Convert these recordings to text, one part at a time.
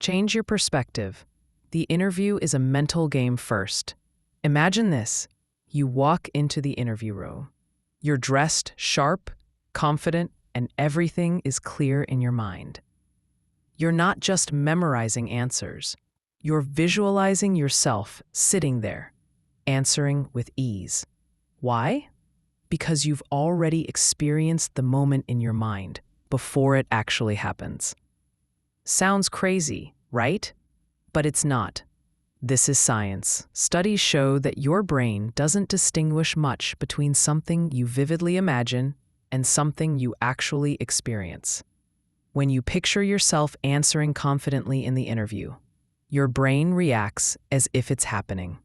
Change your perspective. The interview is a mental game first. Imagine this. You walk into the interview room. You're dressed sharp, confident, and everything is clear in your mind. You're not just memorizing answers. You're visualizing yourself sitting there, answering with ease. Why? Because you've already experienced the moment in your mind before it actually happens. Sounds crazy, right? But it's not. This is science. Studies show that your brain doesn't distinguish much between something you vividly imagine and something you actually experience. When you picture yourself answering confidently in the interview, your brain reacts as if it's happening.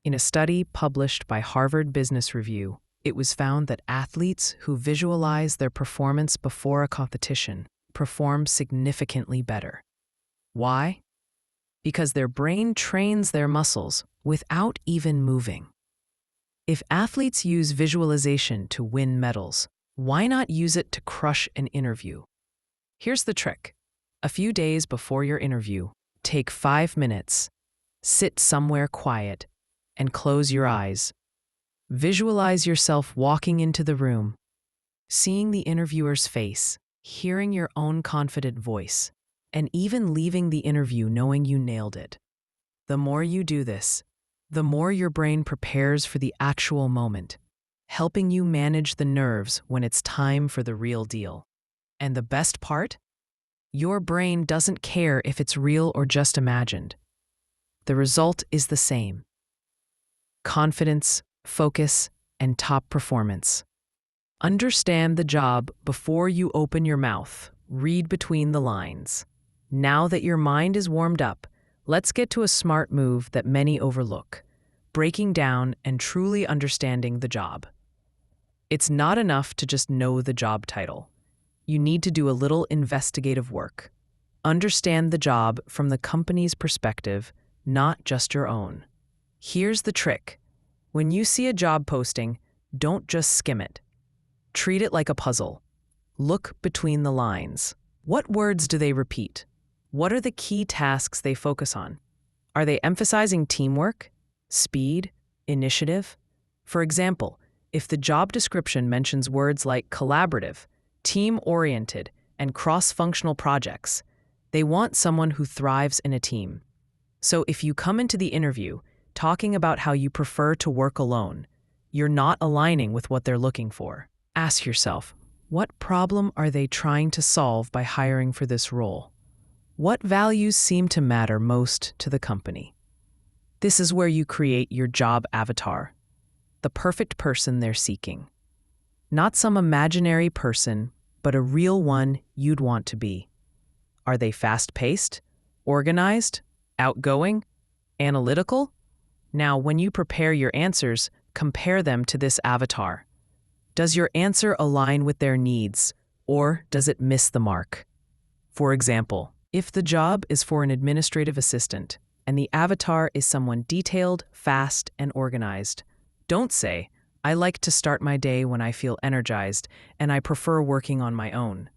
In a study published by Harvard Business Review, it was found that athletes who visualize their performance before a competition perform significantly better. Why? Because their brain trains their muscles without even moving. If athletes use visualization to win medals, why not use it to crush an interview? Here's the trick. A few days before your interview, take 5 minutes, sit somewhere quiet, and close your eyes. Visualize yourself walking into the room, seeing the interviewer's face, hearing your own confident voice, and even leaving the interview knowing you nailed it. The more you do this, the more your brain prepares for the actual moment, helping you manage the nerves when it's time for the real deal. And the best part? Your brain doesn't care if it's real or just imagined. The result is the same. Confidence, focus, and top performance. Understand the job before you open your mouth. Read between the lines. Now that your mind is warmed up, let's get to a smart move that many overlook: breaking down and truly understanding the job. It's not enough to just know the job title. You need to do a little investigative work. Understand the job from the company's perspective, not just your own. Here's the trick. When you see a job posting, don't just skim it. Treat it like a puzzle. Look between the lines. What words do they repeat? What are the key tasks they focus on? Are they emphasizing teamwork, speed, initiative? For example, if the job description mentions words like collaborative, team-oriented, and cross-functional projects, they want someone who thrives in a team. So if you come into the interview talking about how you prefer to work alone, you're not aligning with what they're looking for. Ask yourself, what problem are they trying to solve by hiring for this role? What values seem to matter most to the company? This is where you create your job avatar, the perfect person they're seeking. Not some imaginary person, but a real one you'd want to be. Are they fast-paced, organized, outgoing, analytical? Now, when you prepare your answers, compare them to this avatar. Does your answer align with their needs, or does it miss the mark? For example, if the job is for an administrative assistant and the avatar is someone detailed, fast, and organized, don't say, "I like to start my day when I feel energized and I prefer working on my own."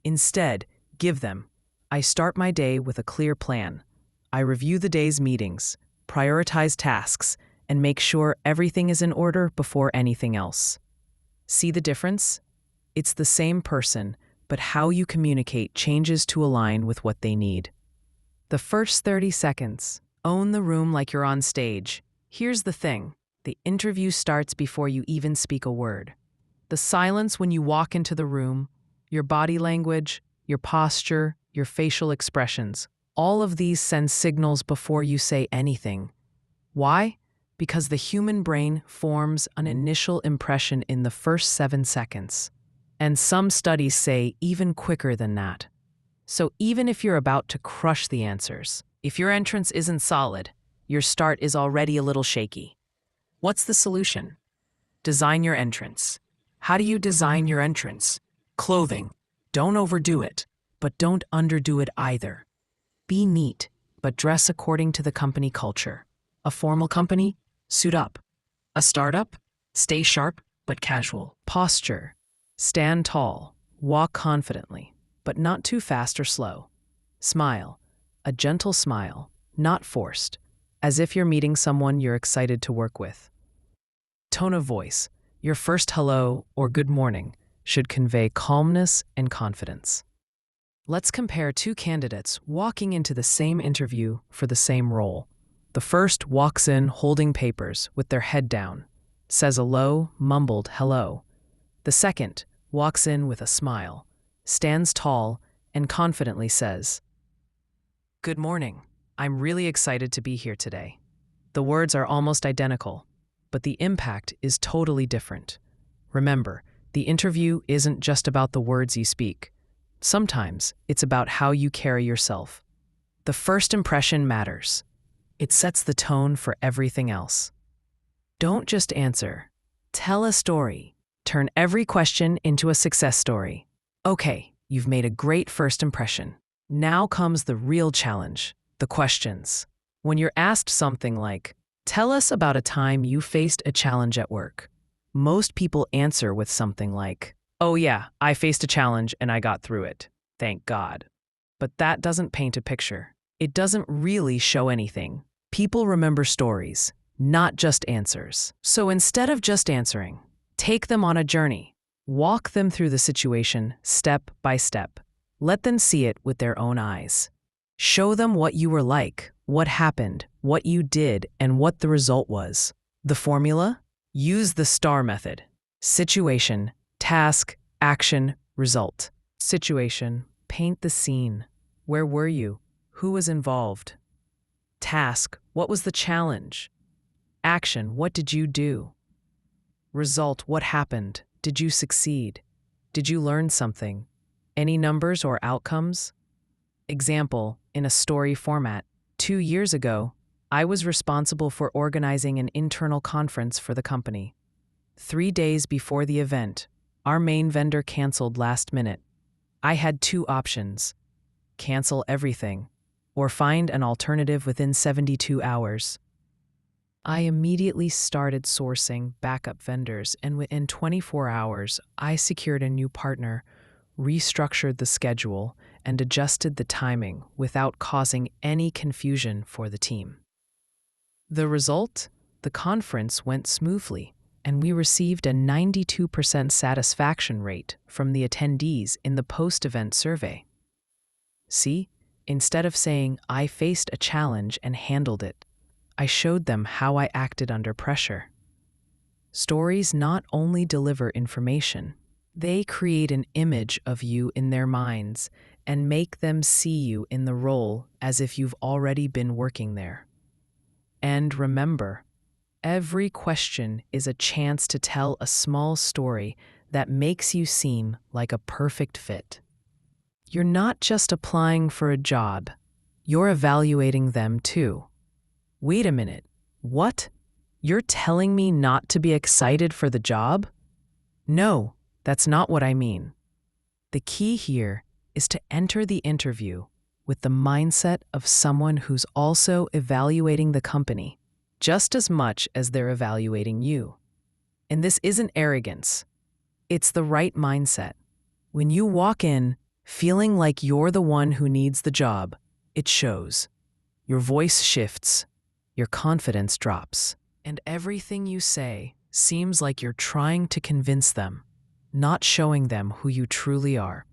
Instead, give them, "I start my day with a clear plan. I review the day's meetings, prioritize tasks, and make sure everything is in order before anything else." See the difference? It's the same person, but how you communicate changes to align with what they need. The first 30 seconds, own the room like you're on stage. Here's the thing. The interview starts before you even speak a word. The silence when you walk into the room, your body language, your posture, your facial expressions, all of these send signals before you say anything. Why? Because the human brain forms an initial impression in the first 7 seconds. And some studies say even quicker than that. So even if you're about to crush the answers, if your entrance isn't solid, your start is already a little shaky. What's the solution? Design your entrance. How do you design your entrance? Clothing. Don't overdo it, but don't underdo it either. Be neat, but dress according to the company culture. A formal company? Suit up. A startup? Stay sharp, but casual. Posture. Stand tall. Walk confidently, but not too fast or slow. Smile. a gentle smile, not forced, as if you're meeting someone you're excited to work with. Tone of voice, your first hello or good morning should convey calmness and confidence. Let's compare two candidates walking into the same interview for the same role. The first walks in holding papers with their head down, says a low, mumbled hello. The second walks in with a smile, stands tall, and confidently says, "Good morning. I'm really excited to be here today." The words are almost identical, but the impact is totally different. Remember, the interview isn't just about the words you speak. Sometimes it's about how you carry yourself. The first impression matters. It sets the tone for everything else. Don't just answer. Tell a story. Turn every question into a success story. Okay, you've made a great first impression. Now comes the real challenge, the questions. When you're asked something like, "Tell us about a time you faced a challenge at work," most people answer with something like, "Oh yeah, I faced a challenge and I got through it. Thank God." But that doesn't paint a picture. It doesn't really show anything. People remember stories, not just answers. So instead of just answering, take them on a journey. Walk them through the situation step by step. Let them see it with their own eyes. Show them what you were like, what happened, what you did, and what the result was. The formula? Use the STAR method. Situation, task, action, result. Situation, paint the scene. Where were you? Who was involved? Task, what was the challenge? Action, what did you do? Result, what happened? Did you succeed? Did you learn something? Any numbers or outcomes? Example, in a story format. 2 years ago, I was responsible for organizing an internal conference for the company. 3 days before the event, our main vendor canceled last minute. I had 2 options: cancel everything, or find an alternative within 72 hours. I immediately started sourcing backup vendors, and within 24 hours, I secured a new partner, restructured the schedule, and adjusted the timing without causing any confusion for the team. The result? The conference went smoothly, and we received a 92% satisfaction rate from the attendees in the post-event survey. See, instead of saying, "I faced a challenge and handled it," I showed them how I acted under pressure. Stories not only deliver information, they create an image of you in their minds and make them see you in the role as if you've already been working there. And remember, every question is a chance to tell a small story that makes you seem like a perfect fit. You're not just applying for a job, you're evaluating them too. Wait a minute, what? You're telling me not to be excited for the job? No, that's not what I mean. The key here is to enter the interview with the mindset of someone who's also evaluating the company just as much as they're evaluating you. And this isn't arrogance. It's the right mindset. When you walk in feeling like you're the one who needs the job, it shows. Your voice shifts, your confidence drops, and everything you say seems like you're trying to convince them, not showing them who you truly are.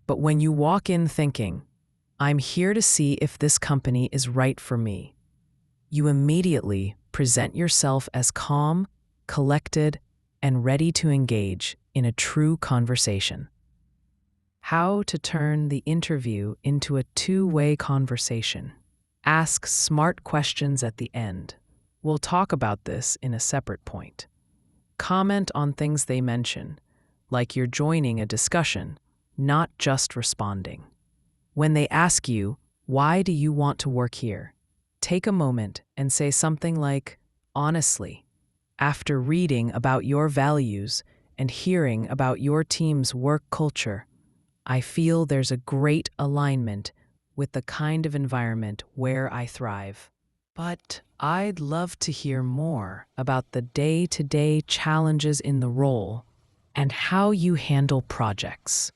But when you walk in thinking, "I'm here to see if this company is right for me," you immediately present yourself as calm, collected, and ready to engage in a true conversation. How to turn the interview into a two-way conversation. Ask smart questions at the end. We'll talk about this in a separate point. Comment on things they mention, like you're joining a discussion, not just responding. When they ask you, "Why do you want to work here?" take a moment and say something like, "Honestly, after reading about your values and hearing about your team's work culture, I feel there's a great alignment with the kind of environment where I thrive. But I'd love to hear more about the day-to-day challenges in the role and how you handle projects."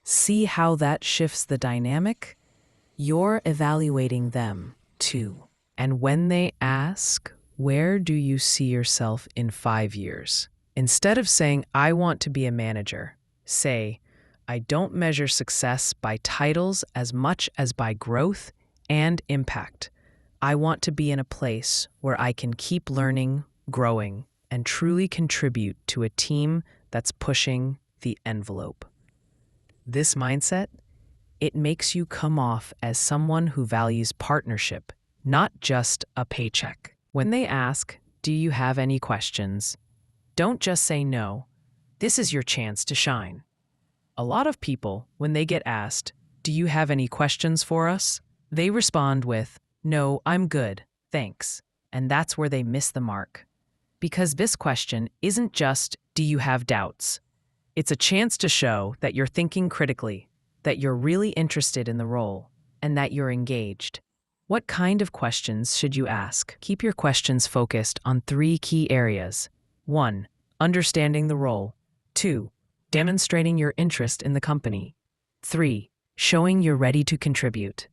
See how that shifts the dynamic? You're evaluating them too. And when they ask, where do you see yourself in 5 years? Instead of saying, I want to be a manager, say, I don't measure success by titles as much as by growth and impact. I want to be in a place where I can keep learning, growing, and truly contribute to a team that's pushing the envelope. This mindset, it makes you come off as someone who values partnership, not just a paycheck. When they ask, do you have any questions? Don't just say no. This is your chance to shine. A lot of people, when they get asked, do you have any questions for us? They respond with, no, I'm good, thanks. And that's where they miss the mark. Because this question isn't just, do you have doubts? It's a chance to show that you're thinking critically, that you're really interested in the role, and that you're engaged. What kind of questions should you ask? Keep your questions focused on 3 key areas. 1. Understanding the role. 2. Demonstrating your interest in the company. 3. Showing you're ready to contribute.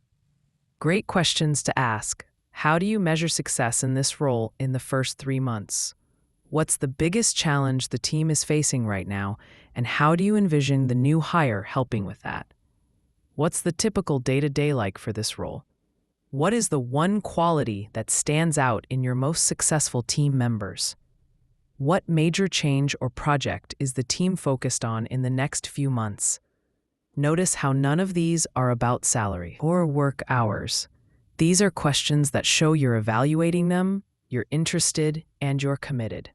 Great questions to ask. How do you measure success in this role in the first 3 months? What's the biggest challenge the team is facing right now, and how do you envision the new hire helping with that? What's the typical day-to-day like for this role? What is the one quality that stands out in your most successful team members? What major change or project is the team focused on in the next few months? Notice how none of these are about salary or work hours. These are questions that show you're evaluating them, you're interested, and you're committed.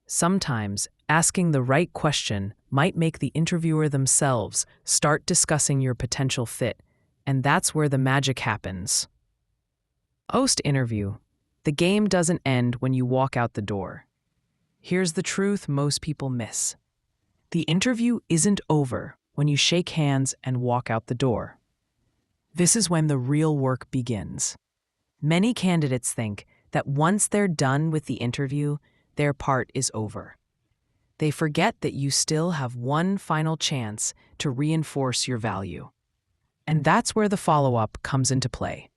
Sometimes, asking the right question might make the interviewer themselves start discussing your potential fit, and that's where the magic happens. Post-interview, the game doesn't end when you walk out the door. Here's the truth most people miss. The interview isn't over when you shake hands and walk out the door. This is when the real work begins. Many candidates think that once they're done with the interview, their part is over. They forget that you still have one final chance to reinforce your value. And that's where the follow-up comes into play.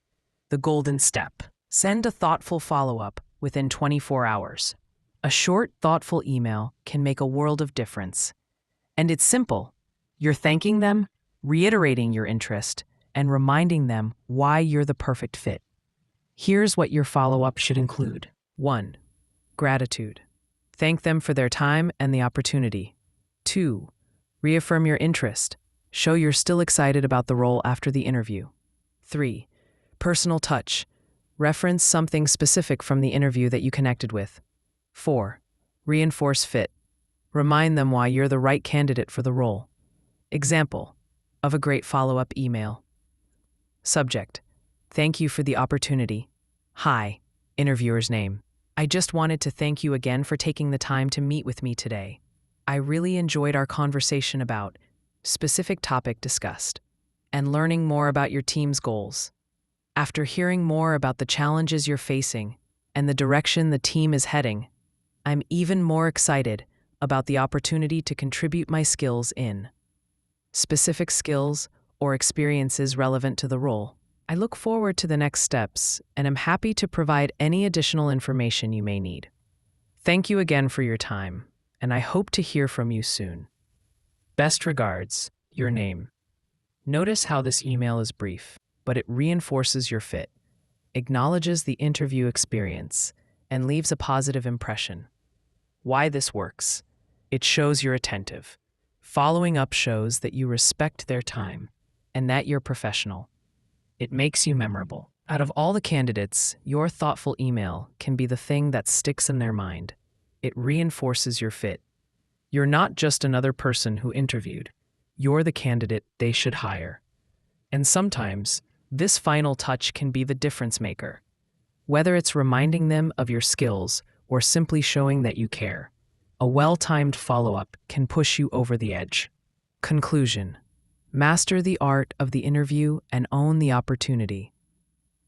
The golden step. Send a thoughtful follow-up within 24 hours. A short, thoughtful email can make a world of difference. And it's simple. You're thanking them, reiterating your interest, and reminding them why you're the perfect fit. Here's what your follow-up should include. 1. Gratitude. Thank them for their time and the opportunity. 2. Reaffirm your interest. Show you're still excited about the role after the interview. 3. Personal touch. Reference something specific from the interview that you connected with. 4. Reinforce fit. Remind them why you're the right candidate for the role. Example of a great follow-up email. Subject: Thank you for the opportunity. Hi, interviewer's name. I just wanted to thank you again for taking the time to meet with me today. I really enjoyed our conversation about specific topic discussed and learning more about your team's goals. After hearing more about the challenges you're facing and the direction the team is heading, I'm even more excited about the opportunity to contribute my skills in specific skills or experiences relevant to the role. I look forward to the next steps and am happy to provide any additional information you may need. Thank you again for your time, and I hope to hear from you soon. Best regards, your name. Notice how this email is brief, but it reinforces your fit, acknowledges the interview experience, and leaves a positive impression. Why this works? It shows you're attentive. Following up shows that you respect their time and that you're professional. It makes you memorable. Out of all the candidates, your thoughtful email can be the thing that sticks in their mind. It reinforces your fit. You're not just another person who interviewed. You're the candidate they should hire. And sometimes, this final touch can be the difference maker. Whether it's reminding them of your skills or simply showing that you care, a well-timed follow-up can push you over the edge. Conclusion: master the art of the interview and own the opportunity.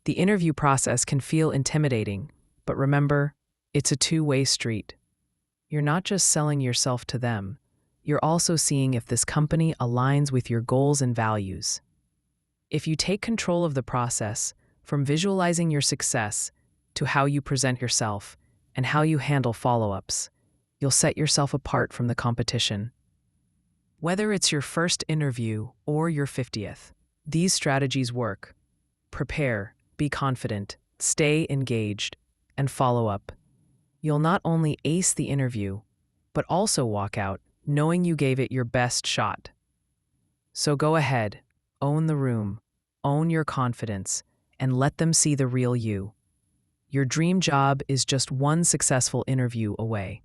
The interview process can feel intimidating, but remember, it's a two-way street. You're not just selling yourself to them, you're also seeing if this company aligns with your goals and values. If you take control of the process, from visualizing your success to how you present yourself and how you handle follow-ups, you'll set yourself apart from the competition. Whether it's your first interview or your 50th, these strategies work. Prepare, be confident, stay engaged, and follow up. You'll not only ace the interview, but also walk out knowing you gave it your best shot. So go ahead, own the room, own your confidence, and let them see the real you. Your dream job is just one successful interview away.